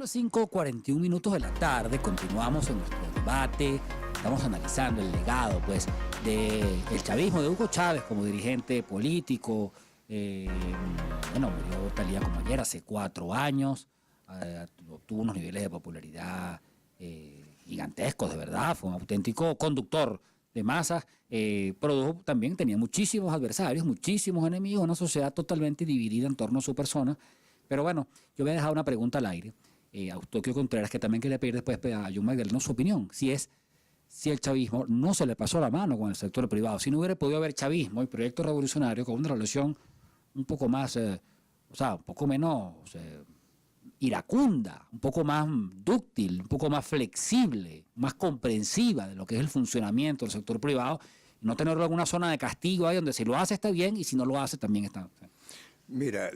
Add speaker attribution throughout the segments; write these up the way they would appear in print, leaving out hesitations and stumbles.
Speaker 1: las 5:41 de la tarde, continuamos en nuestro debate. Estamos analizando el legado, pues, del chavismo, de Hugo Chávez como dirigente político. Murió tal día como ayer, hace 4 años. Obtuvo unos niveles de popularidad gigantescos, de verdad. Fue un auténtico conductor de masas. Produjo también, tenía muchísimos adversarios, muchísimos enemigos, una sociedad totalmente dividida en torno a su persona. Pero bueno, yo voy a dejar una pregunta al aire a Eustoquio Contreras, que también quería pedir después a John Magdaleno su opinión. Si el chavismo no se le pasó la mano con el sector privado, si no hubiera podido haber chavismo y proyecto revolucionario con una relación un poco más, un poco menos iracunda, un poco más dúctil, un poco más flexible, más comprensiva de lo que es el funcionamiento del sector privado, y no tener alguna zona de castigo ahí donde si lo hace está bien y si no lo hace también está.
Speaker 2: Mira,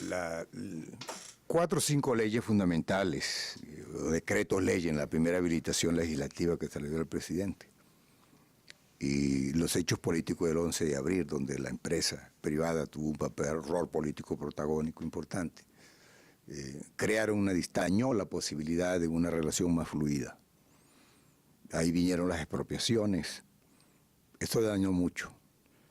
Speaker 2: 4 o 5 leyes fundamentales, decretos leyes en la primera habilitación legislativa que salió del presidente, y los hechos políticos del 11 de abril, donde la empresa privada tuvo un rol político protagónico importante, dañó la posibilidad de una relación más fluida. Ahí vinieron las expropiaciones, esto dañó mucho.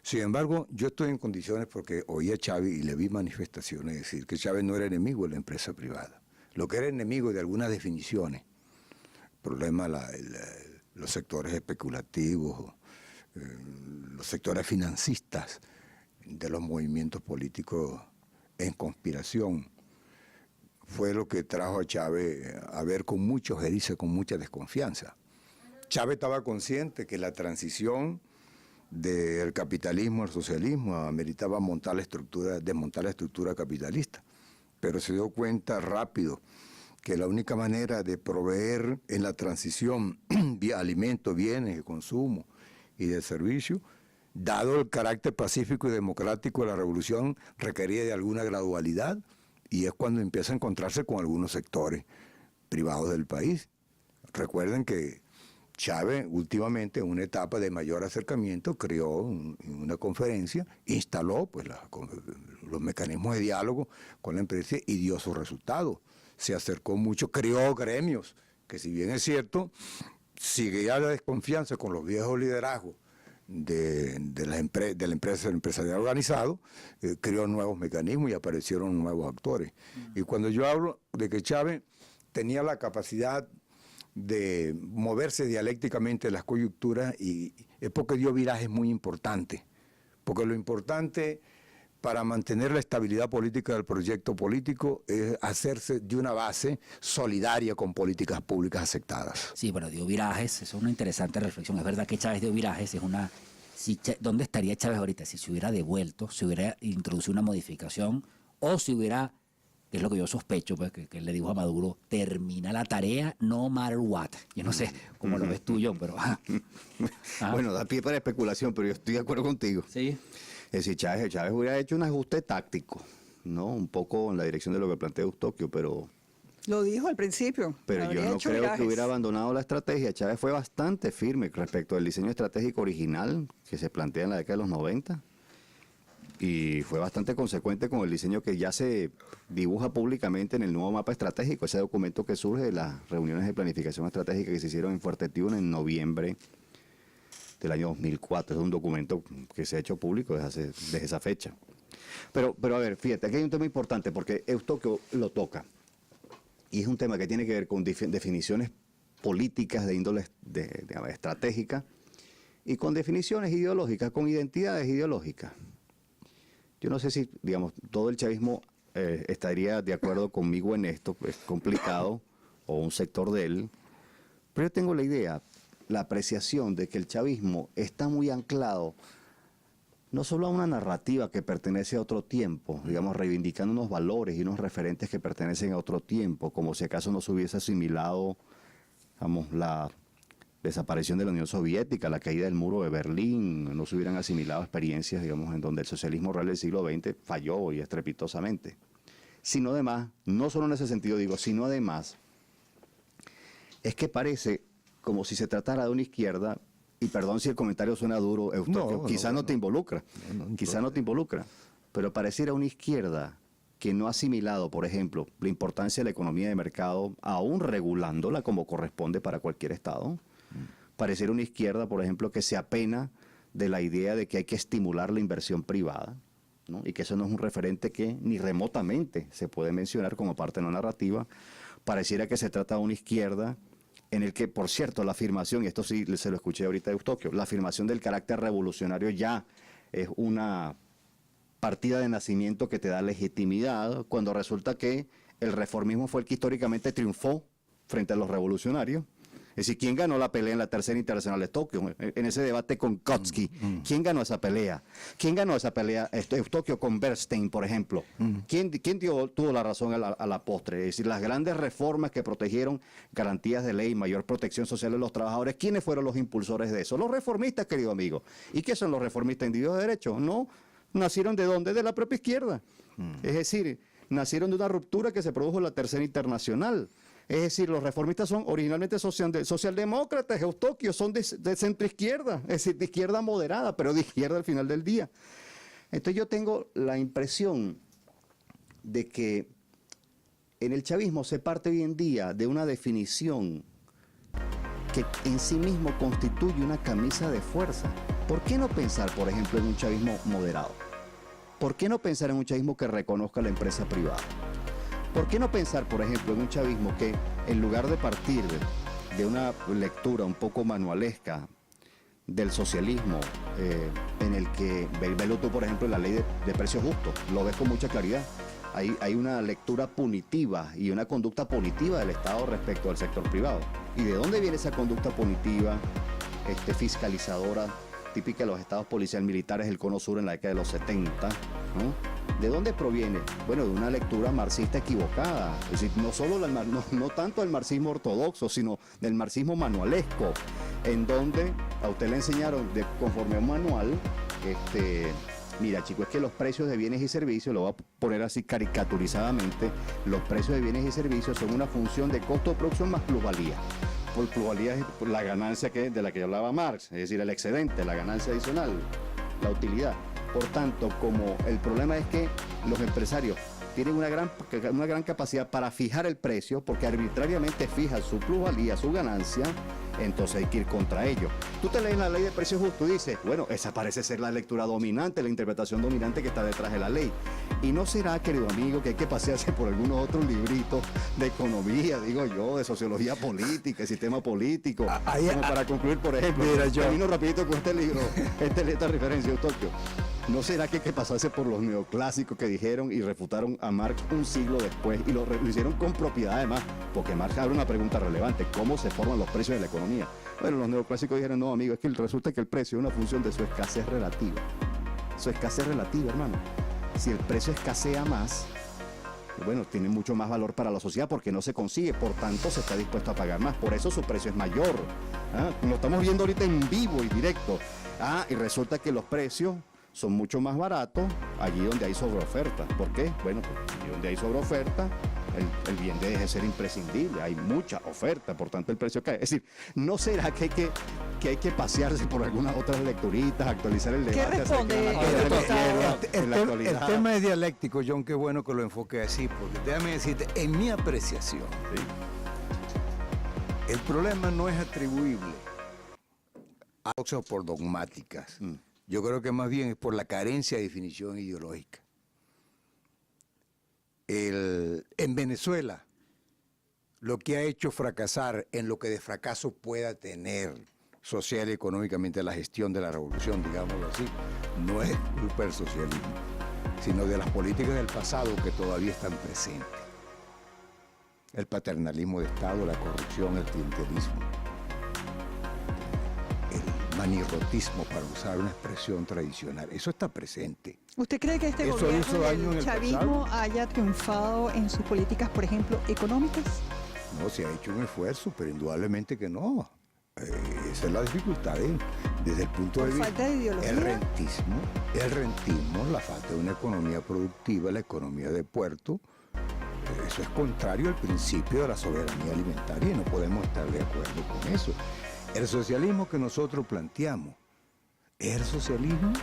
Speaker 2: Sin embargo, yo estoy en condiciones porque oí a Chávez y le vi manifestaciones decir que Chávez no era enemigo de la empresa privada. Lo que era enemigo de algunas definiciones, problema los sectores especulativos, los sectores financistas de los movimientos políticos en conspiración, fue lo que trajo a Chávez a ver con muchos erices, con mucha desconfianza. Chávez estaba consciente que la transición del capitalismo al socialismo ameritaba desmontar la estructura capitalista, pero se dio cuenta rápido que la única manera de proveer en la transición alimentos, bienes de consumo y de servicio, dado el carácter pacífico y democrático de la revolución, requería de alguna gradualidad, y es cuando empieza a encontrarse con algunos sectores privados del país. Recuerden que Chávez últimamente, en una etapa de mayor acercamiento, creó una conferencia, instaló pues, los mecanismos de diálogo con la empresa y dio sus resultados. Se acercó mucho, creó gremios, que si bien es cierto, seguía la desconfianza con los viejos liderazgos de la empresa, el empresariado organizado, creó nuevos mecanismos y aparecieron nuevos actores. Y cuando yo hablo de que Chávez tenía la capacidad de moverse dialécticamente en las coyunturas, y es porque dio virajes muy importantes, porque lo importante para mantener la estabilidad política del proyecto político es hacerse de una base solidaria con políticas públicas aceptadas.
Speaker 1: Sí, pero dio virajes, eso es una interesante reflexión. Es verdad que Chávez dio virajes, ¿dónde estaría Chávez ahorita? Si se hubiera devuelto, si hubiera introducido una modificación, o si hubiera, que es lo que yo sospecho, pues, que él le dijo a Maduro, termina la tarea no matter what. Yo no sé cómo lo ves tú, John, pero...
Speaker 3: Bueno, da pie para especulación, pero yo estoy de acuerdo contigo.
Speaker 1: Sí.
Speaker 3: Es decir, Chávez hubiera hecho un ajuste táctico, ¿no? Un poco en la dirección de lo que plantea Eustoquio, pero...
Speaker 4: Lo dijo al principio.
Speaker 3: Pero yo no creo que hubiera abandonado la estrategia. Chávez fue bastante firme respecto al diseño estratégico original que se plantea en la década de los 90. Y fue bastante consecuente con el diseño que ya se dibuja públicamente en el nuevo mapa estratégico, ese documento que surge de las reuniones de planificación estratégica que se hicieron en Fuerte Tiuna en noviembre del año 2004. Es un documento que se ha hecho público desde esa fecha. Pero a ver, fíjate, aquí hay un tema importante porque Eustoquio lo toca. Y es un tema que tiene que ver con definiciones políticas de índole estratégica y con definiciones ideológicas, con identidades ideológicas. Yo no sé si, digamos, todo el chavismo estaría de acuerdo conmigo en esto, es complicado, o un sector de él, pero yo tengo la idea, la apreciación de que el chavismo está muy anclado no solo a una narrativa que pertenece a otro tiempo, digamos, reivindicando unos valores y unos referentes que pertenecen a otro tiempo, como si acaso no se hubiese asimilado, digamos, la desaparición de la Unión Soviética, la caída del muro de Berlín, no se hubieran asimilado experiencias, digamos, en donde el socialismo real del siglo XX falló y estrepitosamente. Sino además, no solo en ese sentido digo, sino además, es que parece como si se tratara de una izquierda, y perdón si el comentario suena duro, Eustoquio, quizá no te involucra, quizá no te involucra, pero pareciera una izquierda que no ha asimilado, por ejemplo, la importancia de la economía de mercado, aún regulándola como corresponde para cualquier Estado. Pareciera una izquierda, por ejemplo, que se apena de la idea de que hay que estimular la inversión privada, ¿no? Y que eso no es un referente que ni remotamente se puede mencionar como parte de la narrativa. Pareciera que se trata de una izquierda en el que, por cierto, la afirmación, y esto sí se lo escuché ahorita de Eustoquio, la afirmación del carácter revolucionario ya es una partida de nacimiento que te da legitimidad, cuando resulta que el reformismo fue el que históricamente triunfó frente a los revolucionarios. Es decir, ¿quién ganó la pelea en la Tercera Internacional de Tokio? En ese debate con Kautsky, ¿quién ganó esa pelea? ¿Quién ganó esa pelea? Tokio con Bernstein, por ejemplo. ¿Quién tuvo la razón a la postre? Es decir, las grandes reformas que protegieron garantías de ley, mayor protección social de los trabajadores, ¿quiénes fueron los impulsores de eso? Los reformistas, querido amigo. ¿Y qué son los reformistas individuos de derecho? No, nacieron ¿de dónde? De la propia izquierda. Es decir, nacieron de una ruptura que se produjo en la Tercera Internacional. Es decir, los reformistas son originalmente socialdemócratas, Eustoquio, son de centroizquierda, es decir, de izquierda moderada, pero de izquierda al final del día. Entonces yo tengo la impresión de que en el chavismo se parte hoy en día de una definición que en sí mismo constituye una camisa de fuerza. ¿Por qué no pensar, por ejemplo, en un chavismo moderado? ¿Por qué no pensar en un chavismo que reconozca la empresa privada? ¿Por qué no pensar, por ejemplo, en un chavismo que, en lugar de partir de una lectura un poco manualesca del socialismo, en el que, velo tú, por ejemplo, en la ley de precios justos, lo ves con mucha claridad? Hay una lectura punitiva y una conducta punitiva del Estado respecto al sector privado. ¿Y de dónde viene esa conducta punitiva, fiscalizadora, típica de los estados policial militares del Cono Sur en la década de los 70, ¿no? ¿De dónde proviene? Bueno, de una lectura marxista equivocada. Es decir, no tanto del marxismo ortodoxo, sino del marxismo manualesco, en donde a usted le enseñaron, conforme a un manual, mira, chicos, es que los precios de bienes y servicios, lo voy a poner así caricaturizadamente, los precios de bienes y servicios son una función de costo de producción más plusvalía. Por plusvalía es la ganancia de la que hablaba Marx, es decir, el excedente, la ganancia adicional, la utilidad. Por tanto, como el problema es que los empresarios tienen una gran capacidad para fijar el precio, porque arbitrariamente fijan su plusvalía, su ganancia, entonces hay que ir contra ellos. Tú te lees la ley de precios justos y dices, bueno, esa parece ser la lectura dominante, la interpretación dominante que está detrás de la ley. ¿Y no será, querido amigo, que hay que pasearse por algunos otros libritos de economía, digo yo, de sociología política, sistema político? Como para concluir, por ejemplo, termino rapidito con este libro, esta referencia, Eustoquio. ¿No será que hay que pasarse por los neoclásicos que dijeron y refutaron a Marx un siglo después y lo hicieron con propiedad además? Porque Marx abre una pregunta relevante, ¿cómo se forman los precios de la economía? Bueno, los neoclásicos dijeron, no, amigo, es que resulta que el precio es una función de su escasez relativa. Su escasez relativa, hermano. Si el precio escasea más, bueno, tiene mucho más valor para la sociedad porque no se consigue, por tanto se está dispuesto a pagar más, por eso su precio es mayor. Lo estamos viendo ahorita en vivo y directo. Y resulta que los precios son mucho más baratos allí donde hay sobreoferta. ¿Por qué? Bueno, porque allí donde hay sobreoferta, el bien deja de ser imprescindible, hay mucha oferta, por tanto el precio cae. Es decir, ¿no será que hay que pasearse por algunas otras lecturitas, actualizar el debate?
Speaker 4: ¿Qué responde
Speaker 2: El tema es dialéctico, John, qué bueno que lo enfoque así, porque déjame decirte, en mi apreciación, ¿sí? El problema no es atribuible a cosas por dogmáticas. Yo creo que más bien es por la carencia de definición ideológica. En Venezuela, lo que ha hecho fracasar en lo que de fracaso pueda tener social y económicamente la gestión de la revolución, digámoslo así, no es culpa del socialismo, sino de las políticas del pasado que todavía están presentes. El paternalismo de Estado, la corrupción, el clientelismo, el manirrotismo, para usar una expresión tradicional, eso está presente.
Speaker 4: ¿Usted cree que este
Speaker 2: Eso
Speaker 4: gobierno
Speaker 2: hizo daño en
Speaker 4: del
Speaker 2: el
Speaker 4: chavismo haya triunfado en sus políticas, por ejemplo, económicas?
Speaker 2: No, se ha hecho un esfuerzo, pero indudablemente que no. Esa es la dificultad desde el punto de vista.
Speaker 4: ¿Falta de ideología?
Speaker 2: El rentismo, la falta de una economía productiva, la economía de puerto, eso es contrario al principio de la soberanía alimentaria y no podemos estar de acuerdo con eso. El socialismo que nosotros planteamos es el socialismo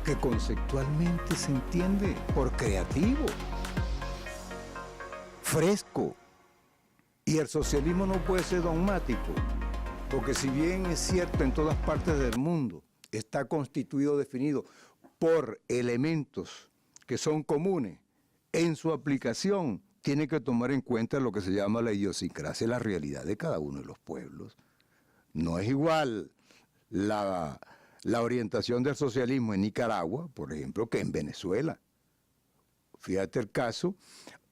Speaker 2: que conceptualmente se entiende por creativo. fresco. Y el socialismo no puede ser dogmático, porque si bien es cierto en todas partes del mundo, está constituido, definido por elementos que son comunes, en su aplicación tiene que tomar en cuenta lo que se llama la idiosincrasia, la realidad de cada uno de los pueblos. No es igual la orientación del socialismo en Nicaragua, por ejemplo, que en Venezuela. Fíjate el caso,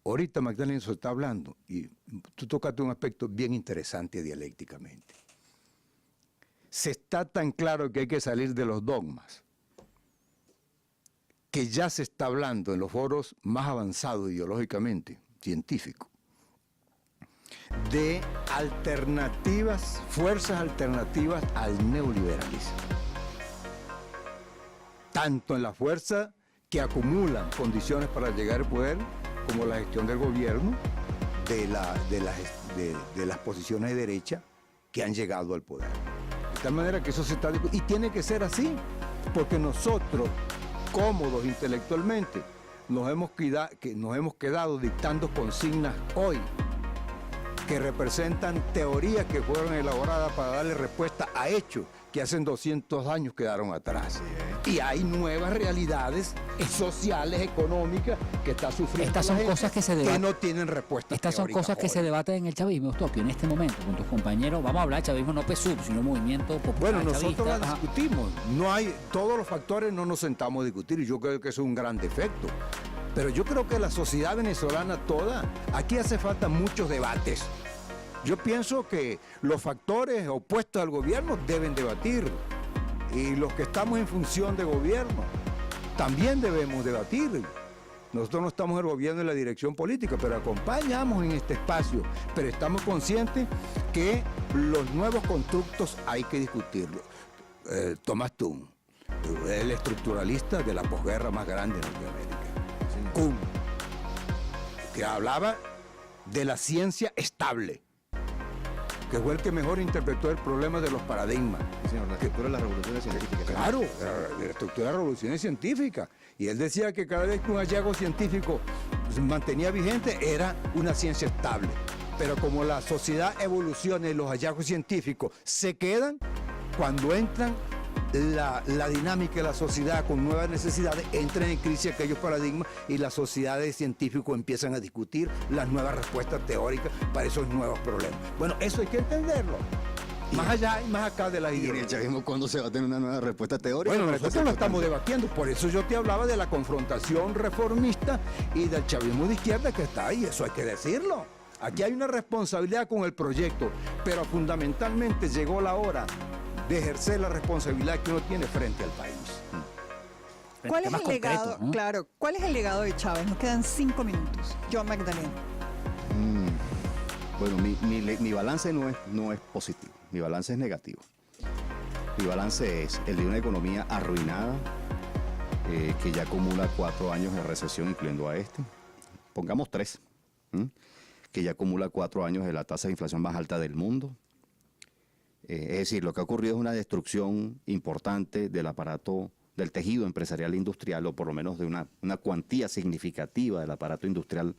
Speaker 2: ahorita Magdalena se está hablando, y tú tocaste un aspecto bien interesante dialécticamente. Se está tan claro que hay que salir de los dogmas, que ya se está hablando en los foros más avanzados ideológicamente, científicos, de alternativas, fuerzas alternativas al neoliberalismo. Tanto en la fuerza que acumulan condiciones para llegar al poder, como la gestión del gobierno, de las posiciones de derecha que han llegado al poder. De tal manera que eso se está discutiendo, y tiene que ser así, porque nosotros, cómodos intelectualmente, nos hemos quedado dictando consignas hoy que representan teorías que fueron elaboradas para darle respuesta a hechos que hace 200 años quedaron atrás. Y hay nuevas realidades sociales, económicas, que está sufriendo
Speaker 1: Estas son
Speaker 2: la gente,
Speaker 1: cosas que se debaten.
Speaker 2: no tienen respuesta.
Speaker 1: Estas son cosas que se debaten en el chavismo, Eustoquio, en este momento, con tus compañeros. Vamos a hablar de chavismo, no PSUV, sino movimiento popular.
Speaker 2: Bueno, nosotros
Speaker 1: chavista.
Speaker 2: la discutimos. No hay, todos los factores no nos sentamos a discutir, y yo creo que eso es un gran defecto. Pero yo creo que la sociedad venezolana toda, aquí hace falta muchos debates. Yo pienso que los factores opuestos al gobierno deben debatir, y los que estamos en función de gobierno también debemos debatir. Nosotros no estamos en el gobierno y la dirección política, pero acompañamos en este espacio, pero estamos conscientes que los nuevos constructos hay que discutirlos. Thomas Kuhn, el estructuralista de la posguerra más grande de Norteamérica, Kuhn, que hablaba de la ciencia estable, que fue el que mejor interpretó el problema de los paradigmas.
Speaker 3: Sí, señor, la estructura de las revoluciones científicas.
Speaker 2: Claro, la estructura de las revoluciones científicas. Y él decía que cada vez que un hallazgo científico se mantenía vigente, era una ciencia estable. Pero como la sociedad evoluciona y los hallazgos científicos se quedan, cuando entran la dinámica de la sociedad con nuevas necesidades, entran en crisis aquellos paradigmas, y las sociedades científicas empiezan a discutir las nuevas respuestas teóricas para esos nuevos problemas. Bueno, eso hay que entenderlo. Más allá y más acá de las
Speaker 3: ¿Y en el
Speaker 2: ideologías.
Speaker 3: chavismo cuándo se va a tener una nueva respuesta teórica?
Speaker 2: Bueno, nosotros lo estamos debatiendo, por eso yo te hablaba de la confrontación reformista y del chavismo de izquierda que está ahí, eso hay que decirlo. Aquí hay una responsabilidad con el proyecto, pero fundamentalmente llegó la hora de ejercer la responsabilidad que uno tiene frente al país.
Speaker 4: ¿Cuál es
Speaker 1: Temas
Speaker 4: el legado?
Speaker 1: concretos, ¿no?
Speaker 4: Claro, ¿cuál es el legado de Chávez? Nos quedan 5 minutos. John Magdalena.
Speaker 3: Bueno, mi balance no es positivo, mi balance es negativo. Mi balance es el de una economía arruinada, que ya acumula 4 años de recesión, incluyendo a este. Pongamos 3, que ya acumula 4 años de la tasa de inflación más alta del mundo. Es decir, lo que ha ocurrido es una destrucción importante del aparato, del tejido empresarial e industrial, o por lo menos de una cuantía significativa del aparato industrial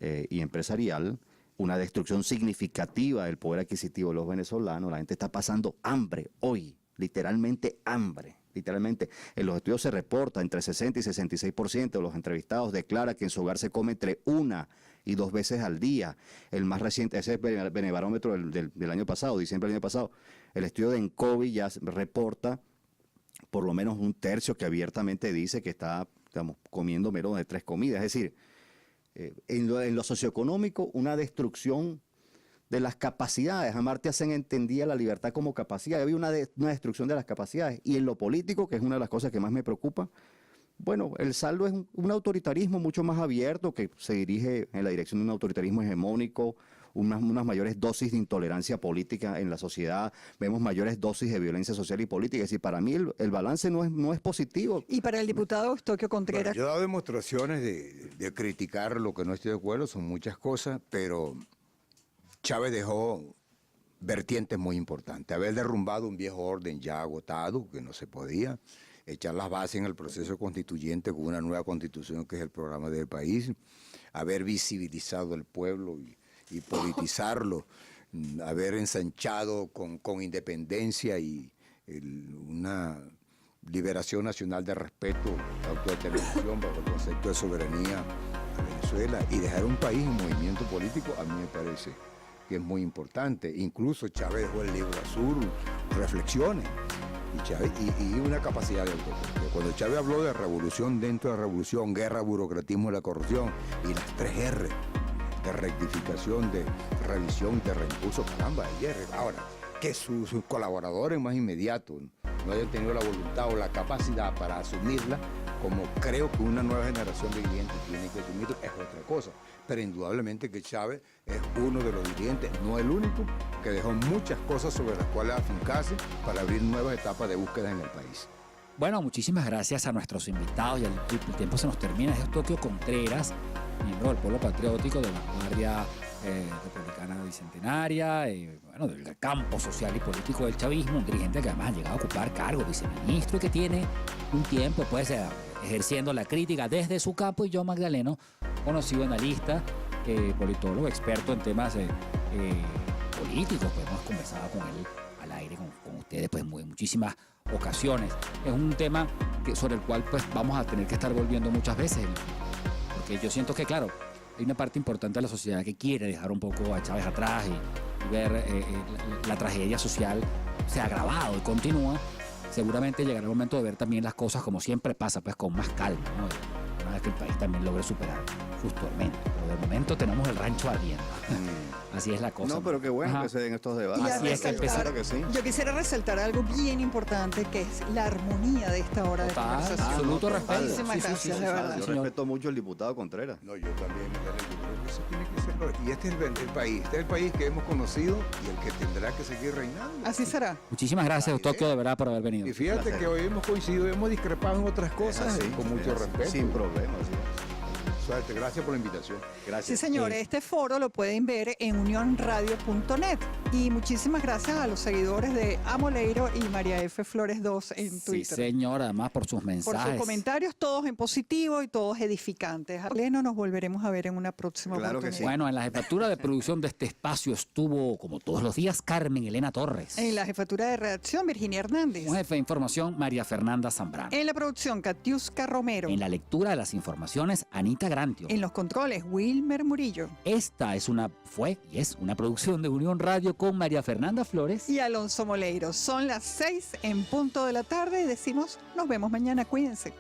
Speaker 3: y empresarial, una destrucción significativa del poder adquisitivo de los venezolanos. La gente está pasando hambre hoy, literalmente hambre. Literalmente, en los estudios se reporta entre 60 y 66% de los entrevistados declara que en su hogar se come entre 1 y 2 veces al día. El más reciente, ese es el Benebarómetro del año pasado, diciembre del año pasado. El estudio de Encovi ya reporta por lo menos 1/3 que abiertamente dice que está, digamos, comiendo menos de 3 comidas. Es decir, en lo socioeconómico, una destrucción de las capacidades. Amartya Sen entendía la libertad como capacidad. Había una destrucción de las capacidades. Y en lo político, que es una de las cosas que más me preocupa, bueno, el saldo es un autoritarismo mucho más abierto, que se dirige en la dirección de un autoritarismo hegemónico, unas mayores dosis de intolerancia política en la sociedad, vemos mayores dosis de violencia social y política. Es decir, para mí el balance no es positivo.
Speaker 4: Y para el diputado Eustoquio Contreras.
Speaker 2: Bueno, yo he dado demostraciones de criticar lo que no estoy de acuerdo, son muchas cosas, pero Chávez dejó vertientes muy importantes. Haber derrumbado un viejo orden ya agotado, que no se podía, echar las bases en el proceso constituyente con una nueva constitución que es el programa del país, haber visibilizado al pueblo y politizarlo, haber ensanchado con independencia y una liberación nacional de respeto, autodeterminación bajo el concepto de soberanía a Venezuela y dejar un país en movimiento político, a mí me parece que es muy importante. Incluso Chávez dejó el libro azul, reflexiones, y una capacidad de autocontrol. Cuando Chávez habló de revolución dentro de la revolución, guerra, burocratismo y la corrupción, y las 3 R, de rectificación, de revisión, de reimpulso, caramba, y R. Ahora, que sus colaboradores más inmediatos no hayan tenido la voluntad o la capacidad para asumirla, como creo que una nueva generación de dirigentes tiene que asumirlo, es otra cosa. Pero indudablemente que Chávez es uno de los dirigentes, no el único, que dejó muchas cosas sobre las cuales afincarse para abrir nuevas etapas de búsqueda en el país.
Speaker 1: Bueno, muchísimas gracias a nuestros invitados. Ya el tiempo se nos termina. Es Eustoquio Contreras, miembro del Pueblo Patriótico de la Vanguardia Republicana Bicentenaria, bueno, del campo social y político del chavismo, un dirigente que además ha llegado a ocupar cargo, viceministro, y que tiene un tiempo, pues, ejerciendo la crítica desde su campo, y yo, Magdaleno, conocido analista, politólogo, experto en temas políticos, pues hemos conversado con él al aire, con ustedes, pues, en muchísimas ocasiones. Es un tema sobre el cual, pues, vamos a tener que estar volviendo muchas veces, porque yo siento que, claro, hay una parte importante de la sociedad que quiere dejar un poco a Chávez atrás y ver la tragedia social se ha agravado y continúa. Seguramente llegará el momento de ver también las cosas como siempre pasa, pues con más calma, ¿no? Una vez que el país también logre superar sus tormentos. Pero de momento tenemos el rancho ardiendo. Así es la cosa.
Speaker 3: No, pero qué bueno
Speaker 1: Ajá.
Speaker 3: que se den estos debates.
Speaker 4: Y a
Speaker 1: Así es que
Speaker 4: resaltar,
Speaker 3: Claro que sí.
Speaker 4: yo quisiera resaltar algo bien importante, que es la armonía de esta hora de
Speaker 1: Total,
Speaker 4: conversación.
Speaker 1: absoluto respeto.
Speaker 4: Muchísimas gracias, de verdad.
Speaker 3: Yo
Speaker 1: señor.
Speaker 3: respeto mucho al diputado Contreras.
Speaker 2: No, yo también, yo creo que eso tiene que ser. Y este es el país, este es el país que hemos conocido y el que tendrá que seguir reinando.
Speaker 4: Así será.
Speaker 1: Muchísimas gracias, Eustoquio, de verdad, por haber venido.
Speaker 2: Y fíjate que hoy hemos coincidido, hemos discrepado en otras cosas,
Speaker 3: Sí,
Speaker 2: con mucho respeto.
Speaker 3: Sin problemas. Sí.
Speaker 2: Suerte, gracias por la invitación.
Speaker 3: Gracias.
Speaker 4: Sí, señores, este foro lo pueden ver en unionradio.net. Y muchísimas gracias a los seguidores de Amoleiro y María F. Flores 2 en
Speaker 1: Sí,
Speaker 4: Twitter.
Speaker 1: señor, además por sus
Speaker 4: Por
Speaker 1: mensajes.
Speaker 4: sus comentarios, todos en positivo y todos edificantes. Arleno, nos volveremos a ver en una próxima
Speaker 3: Claro que
Speaker 4: oportunidad.
Speaker 3: sí.
Speaker 1: Bueno, en la jefatura de producción de este espacio estuvo, como todos los días, Carmen Elena Torres.
Speaker 4: En la jefatura de redacción, Virginia Hernández.
Speaker 1: Un jefe de información, María Fernanda Zambrano.
Speaker 4: En la producción, Katiuska Romero.
Speaker 1: En la lectura de las informaciones, Anita Grantio.
Speaker 4: En los controles, Wilmer Murillo.
Speaker 1: Esta fue y es una producción de Unión Radio con María Fernanda Flores.
Speaker 4: Y Alonso Moleiro. Son las 6 en punto de la tarde y decimos, nos vemos mañana, cuídense.